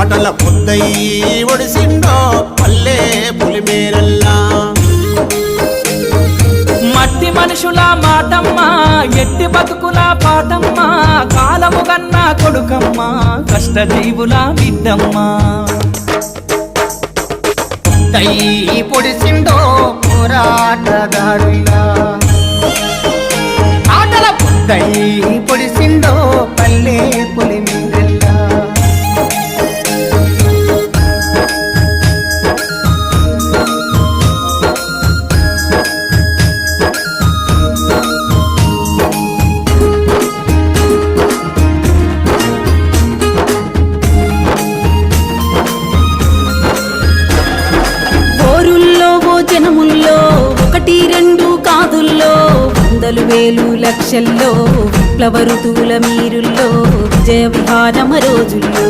ఆటల పొద్దయి ఒడిసిండో పల్లె పులిమేరల్లా. మట్టి మనుషుల మాటమ్మా ఎట్టి బతుకుల పాటమ్మా కాలము కన్నా కొడుకమ్మా కష్టజీవుల బిడ్డమ్మా. పొద్దయి పొడిసిండో పోరాటగాడులా ఆటల పొద్దయి పొడిసిండో పల్లె పులిమేరల్లా. జనముల్లో ఒకటి రెండు కాదుల్లో వందలు వేలు లక్షల్లో విప్లవ ఋతువుల మీరుల్లో విజయ విహారమ రోజుల్లో